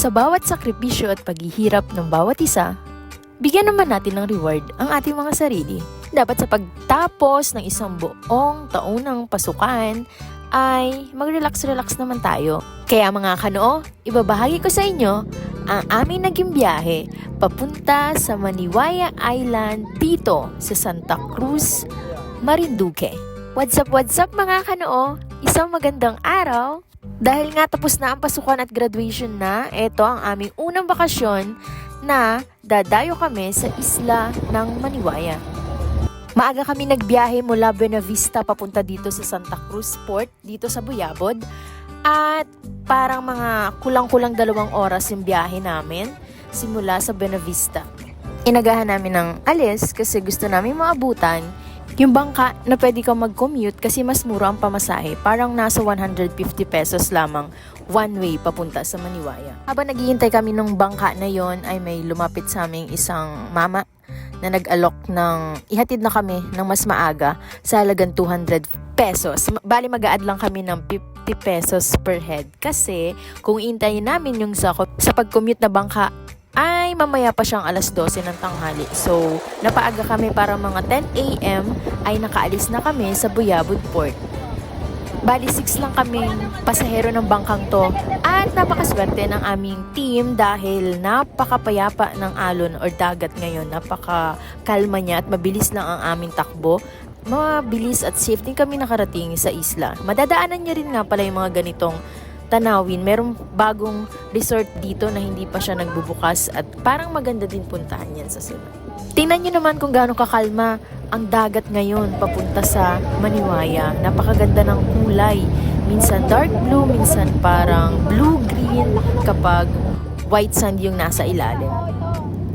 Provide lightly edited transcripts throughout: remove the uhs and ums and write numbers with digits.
Sa bawat sakripisyo at paghihirap ng bawat isa, bigyan naman natin ng reward ang ating mga sarili. Dapat sa pagtapos ng isang buong taunang pasukan, ay mag-relax-relax naman tayo. Kaya mga kanoo, ibabahagi ko sa inyo ang aming naging biyahe papunta sa Maniwaya Island dito sa Santa Cruz, Marinduque. What's up mga kanoo? Isang magandang araw. Dahil nga tapos na ang pasukan at graduation na, ito ang aming unang bakasyon na dadayo kami sa isla ng Maniwaya. Maaga kami nagbiyahe mula Buena Vista papunta dito sa Santa Cruz Port, dito sa Buyabod. At parang mga kulang-kulang 2 oras yung biyahe namin simula sa Buena Vista. Inagahan namin ng alis kasi gusto namin maabutan yung bangka na pwede kang mag-commute kasi mas mura ang pamasahe. Parang nasa 150 pesos lamang one way papunta sa Maniwaya. Habang naghihintay kami ng bangka na yon ay may lumapit sa aming isang mama na nag-alok ng ihatid na kami ng mas maaga sa halagang 200 pesos. Bali mag-a-add lang kami ng 50 pesos per head kasi kung intayin namin yung sa pag-commute na bangka ay mamaya pa siyang alas 12 ng tanghali. So, napaaga kami para mga 10 a.m. ay nakaalis na kami sa Buyabod Port. Bali 6 lang kaming pasahero ng bangkang to at napakaswerte ng aming team dahil napakapayapa ng alon or dagat ngayon. Napakakalma niya at mabilis lang ang aming takbo. Mabilis at safe din kami nakarating sa isla. Madadaanan niya rin nga pala yung mga ganitong tanawin. Merong bagong resort dito na hindi pa siya nagbubukas at parang maganda din puntahan yan sa sila. Tingnan nyo naman kung gaano kakalma ang dagat ngayon papunta sa Maniwaya. Napakaganda ng kulay. Minsan dark blue, minsan parang blue-green kapag white sand yung nasa ilalim.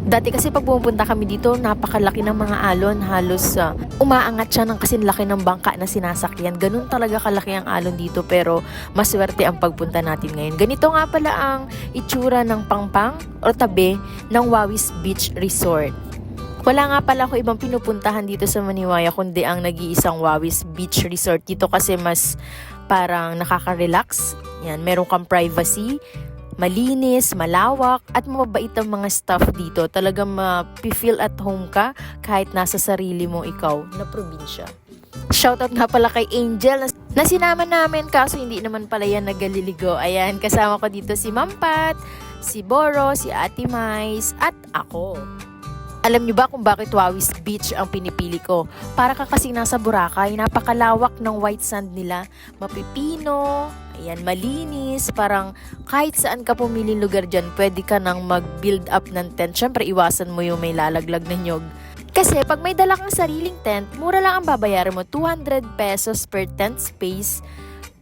Dati kasi pag pumunta kami dito, napakalaki ng mga alon. Halos umaangat siya ng kasinlaki ng bangka na sinasakyan. Ganun talaga kalaki ang alon dito pero maswerte ang pagpunta natin ngayon. Ganito nga pala ang itsura ng pangpang o tabi ng Wawis Beach Resort. Wala nga pala ako ibang pinupuntahan dito sa Maniwaya kundi ang nag-iisang Wawis Beach Resort. Dito kasi mas parang nakaka-relax. Yan, meron kang privacy. Malinis, malawak, at mabait ang mga staff dito. Talagang ma-feel at home ka kahit nasa sarili mo ikaw na probinsya. Shoutout nga pala kay Angel na sinama namin kaso hindi naman pala yan nagaliligo. Ayan, kasama ko dito si Ma'am Pat, si Boro, si Ate Mais, at ako. Alam niyo ba kung bakit Wawis Beach ang pinipili ko? Para ka kasing nasa Boracay, napakalawak ng white sand nila. Mapipino, ayan, malinis, parang kahit saan ka pumiling lugar dyan, pwede ka nang mag-build up ng tent. Siyempre, iwasan mo yung may lalaglag na nyog. Kasi pag may dala kang sariling tent, mura lang ang babayaran mo, 200 pesos per tent space.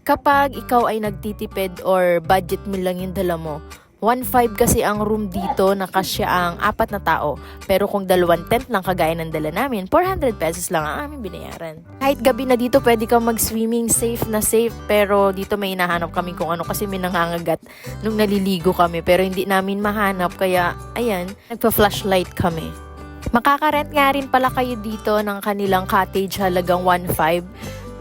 Kapag ikaw ay nagtitipid or budget meal lang yung dala mo. 1.5 kasi ang room dito na kasya ang 4 na tao. Pero kung 2 tent lang kagaya ng dala namin, 400 pesos lang ang aming binayaran. Kahit gabi na dito pwede kang mag-swimming, safe na safe. Pero dito may hinahanap kami kung ano kasi may nangangagat nung naliligo kami. Pero hindi namin mahanap kaya ayan, nagpa-flashlight kami. Makakarent nga rin pala kayo dito ng kanilang cottage halagang 1.5.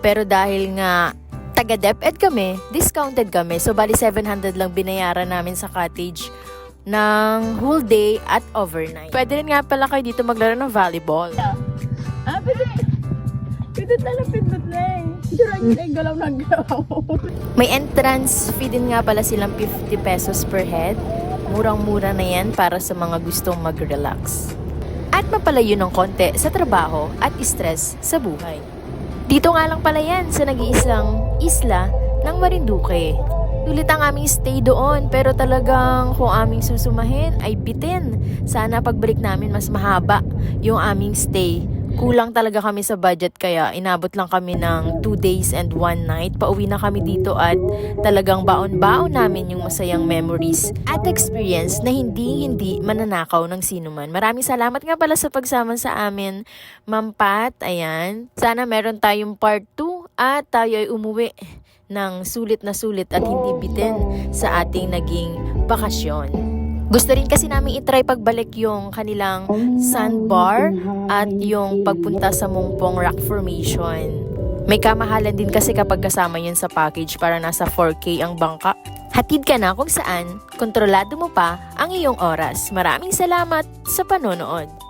Pero dahil nga taga DepEd kami, discounted kami. So, bali 700 lang binayaran namin sa cottage ng whole day at overnight. Pwede rin nga pala kayo dito maglaro ng volleyball. Pindot na lang, pindot na eh. Sure, ay galaw ng galaw. May entrance fee din nga pala silang 50 pesos per head. Murang-mura na yan para sa mga gustong mag-relax. At mapalayo ng konti sa trabaho at stress sa buhay. Dito nga lang pala yan sa nag-iisang isla ng Marinduque. Sulit ang aming stay doon pero talagang kung aming susumahin ay bitin. Sana pagbalik namin mas mahaba yung aming stay. Kulang talaga kami sa budget kaya inabot lang kami ng 2 days and 1 night. Pauwi na kami dito at talagang baon-baon namin yung masayang memories at experience na hindi mananakaw ng sinuman. Maraming salamat nga pala sa pagsama sa amin, Ma'am Pat. Ayan. Sana meron tayong part 2 at tayo ay umuwi ng sulit na sulit at hindi bitin sa ating naging bakasyon. Gusto rin kasi namin itry pagbalik yung kanilang sandbar at yung pagpunta sa Mongpong Rock Formation. May kamahalan din kasi kapag kasama yun sa package para nasa 4K ang bangka. Hatid ka na kung saan, kontrolado mo pa ang iyong oras. Maraming salamat sa panonood.